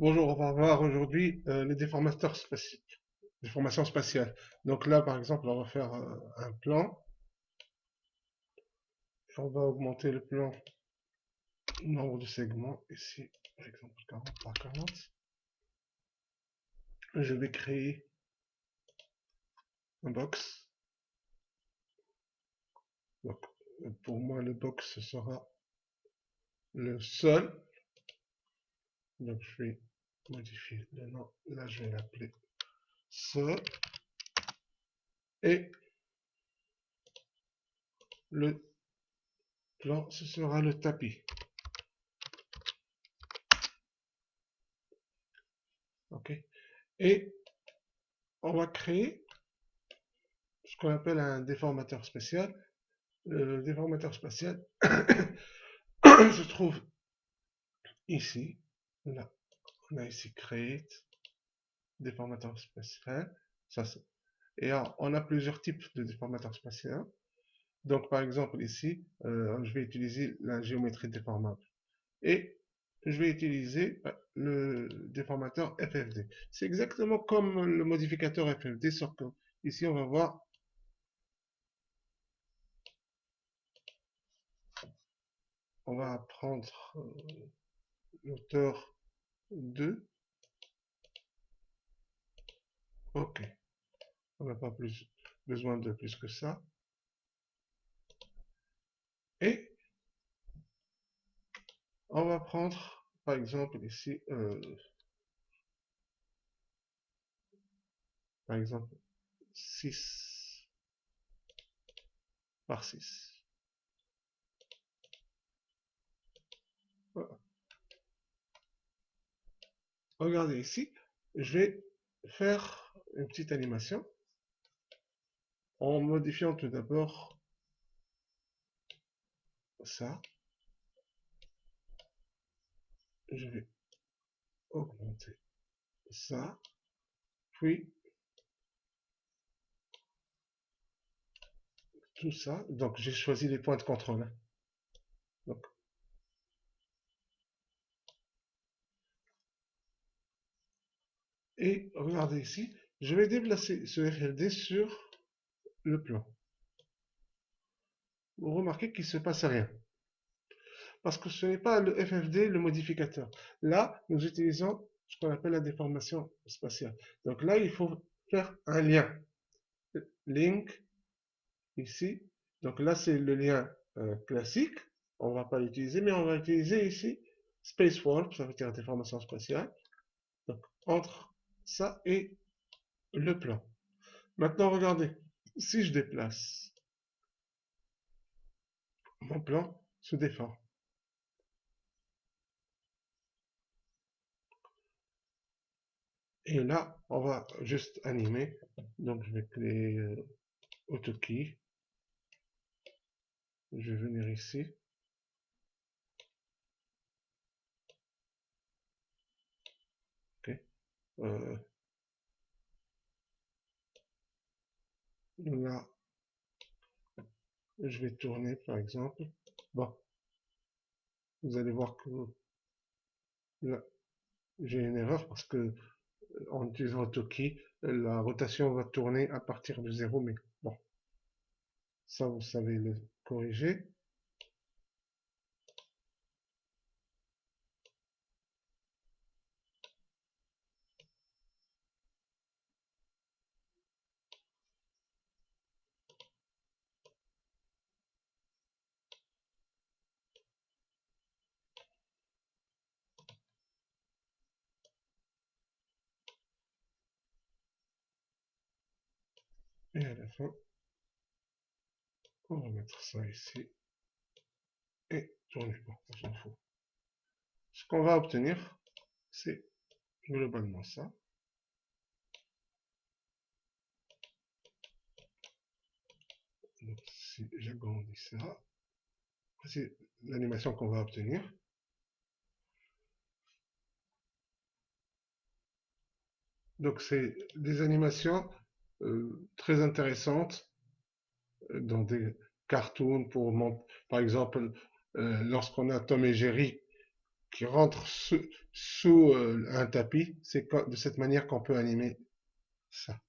Bonjour, on va voir aujourd'hui les déformations spatiales. Donc là, par exemple, on va faire un plan. On va augmenter le plan, nombre de segments. Ici, par exemple, 40 par 40. Je vais créer un box. Donc, pour moi, le box, ce sera le sol. Donc, je vais modifier le nom. Là, je vais l'appeler sol. Et le plan, ce sera le tapis. OK. Et on va créer ce qu'on appelle un déformateur spécial. Le déformateur spatial se trouve ici. Là, on a ici Create, déformateur spatial. Ça, et alors, on a plusieurs types de déformateurs spatiaux. Donc, par exemple, ici, je vais utiliser la géométrie déformable. Et je vais utiliser le déformateur FFD. C'est exactement comme le modificateur FFD, sauf que ici, on va voir, on va prendre l'auteur 2. OK. On n'a pas besoin de plus que ça. Et on va prendre, par exemple, ici, par exemple, 6 par 6. Voilà. Regardez ici, je vais faire une petite animation en modifiant tout d'abord ça. Je vais augmenter ça, puis tout ça. Donc j'ai choisi les points de contrôle, hein. Donc, et regardez ici, je vais déplacer ce FLD sur le plan. Vous remarquez qu'il ne se passe rien. Parce que ce n'est pas le FFD le modificateur. Là, nous utilisons ce qu'on appelle la déformation spatiale. Donc là, il faut faire un lien. Link, ici. Donc là, c'est le lien classique. On ne va pas l'utiliser, mais on va utiliser ici Space Warp, ça veut dire déformation spatiale. Donc entre ça et le plan. Maintenant, regardez. Si je déplace, mon plan se déforme. Et là, on va juste animer. Donc je vais créer AutoKey. Je vais venir ici. OK. Euh, Là, je vais tourner par exemple. Bon, vous allez voir que là, j'ai une erreur parce que en utilisant AutoKey, la rotation va tourner à partir de 0, mais bon, ça vous savez le corriger. Et à la fin, on va mettre ça ici et tourner. Bon, on s'en fout. Ce qu'on va obtenir, c'est globalement ça. Donc, si j'agrandis ça, c'est l'animation qu'on va obtenir. Donc, c'est des animations très intéressantes dans des cartoons par exemple, lorsqu'on a Tom et Jerry, qui rentre sous un tapis. C'est de cette manière qu'on peut animer ça.